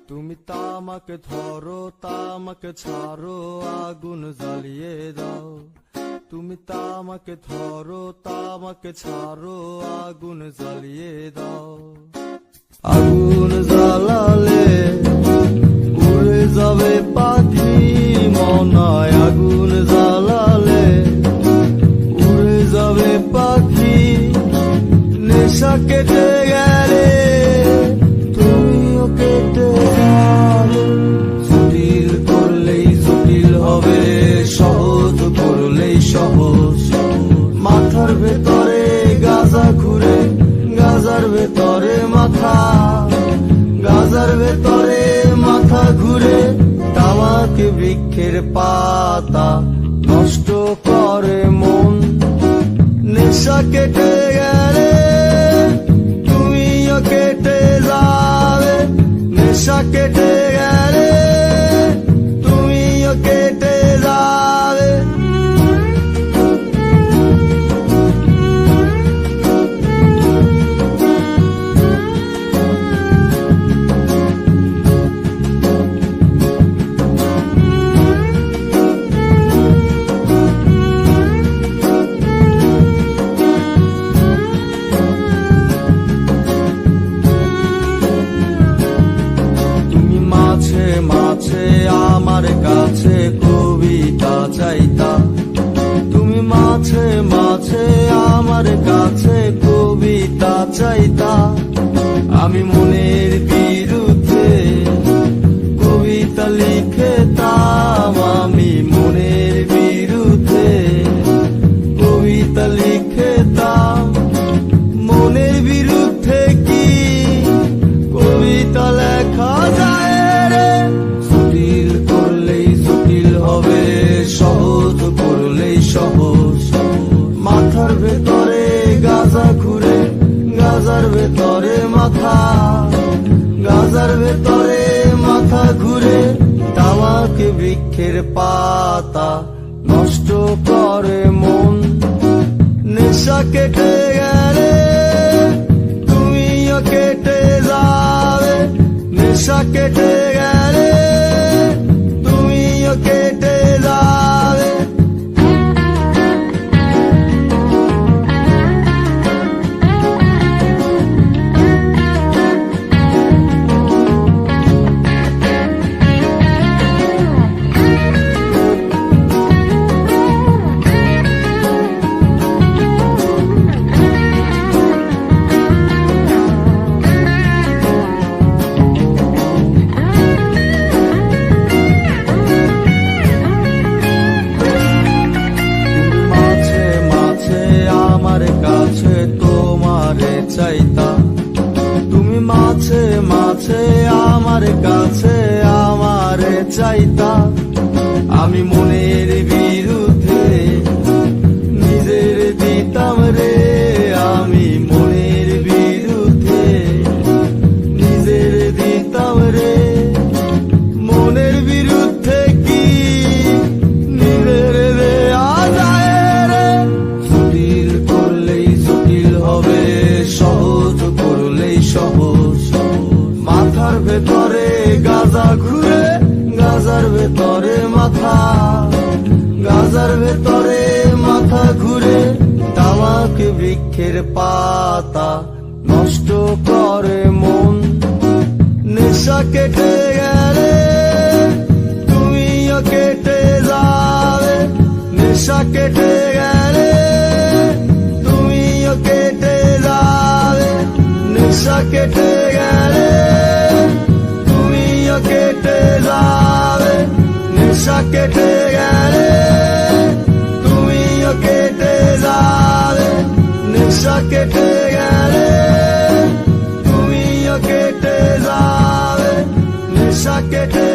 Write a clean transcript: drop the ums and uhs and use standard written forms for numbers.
তুমি তামাকে ধরো, তামাকে ছাড়ো, আগুন জ্বালিয়ে দাও। তুমি তামাকে ধরো, তামাকে ছাড়ো, আগুন জ্বালিয়ে দাও। আগুন জ্বালালে উড়ে যাবে পাখি মনায়, আগুন জ্বালালে উড়ে যাবে পাখি। নেশা কেটে গেলে তুমিও কেটে যাবে। জটিল করলেই জটিল হবে, সহজ করলেই সহজ। মাথার ভেতরে গাজা ঘুরে, গাজার ভেতরে মাথা, গাজার ভেতরে মাথা ঘুরে। তামাক বৃক্ষের পাতা নষ্ট করে মন। নেশা কেটে গেলে তুমিও কেটে যাবে। নেশা কেটে গেলে তুমিও কেটে যাবে। মাঝে আমার কাছে কবিতা চাইতা। তুমি মাঝে মাঝে আমার কাছে কবিতা চাইতা। আমি মনের বিরুদ্ধে কবিতা লিখতাম। আমি মনের বিরুদ্ধে কবিতা লিখতাম। মনের বিরুদ্ধে কি কবিতা লেখা যায় রে? জটিল করলেই জটিল হবে, সহজ করলেই সহজ। মাথার ভেতরে গাজা ঘুরে, গাজার ভেতরে মাথা, গাজার ভেতরে মাথা ঘুরে। তামাক বৃক্ষের পাতা নষ্ট করে মন। নেশা কেটে গেলে তুমিও কেটে যাবে। নেশা কেটে গেলে তুমিও কেটে যাবে। তোমারে চাইতা। তুমি মাঝে মাঝে আমার কাছে আমারে চাইতা। আমি মনের বিরুদ্ধে নিজের দিতাম রে। আমি মনের বিরুদ্ধে নিজের দিতাম রে। মনের বিরুদ্ধে কি নিজের দেয়া যায় রে? জটিল করলেই জটিল হবে, সহজ করলেই সহজ। মাথার ভেতরে গাজা ঘুরে, গাজার ভেতরে মাথা, গাজার ভেতরে মাথা ঘুরে। তামাক বৃক্ষের পাতা নষ্ট করে মন। নেশা কেটে গেলে তুমিও কেটে যাবে। নেশা কেটে গেলে তুমিও কেটে যাবে। নেশা কেটে গেলে তুমিও কেটে যাবে। নেশা কেটে গেলে তুমিও কেটে যাবে। নেশা কেটে গেলে তুমিও কেটে যাবে। নেশা কেটে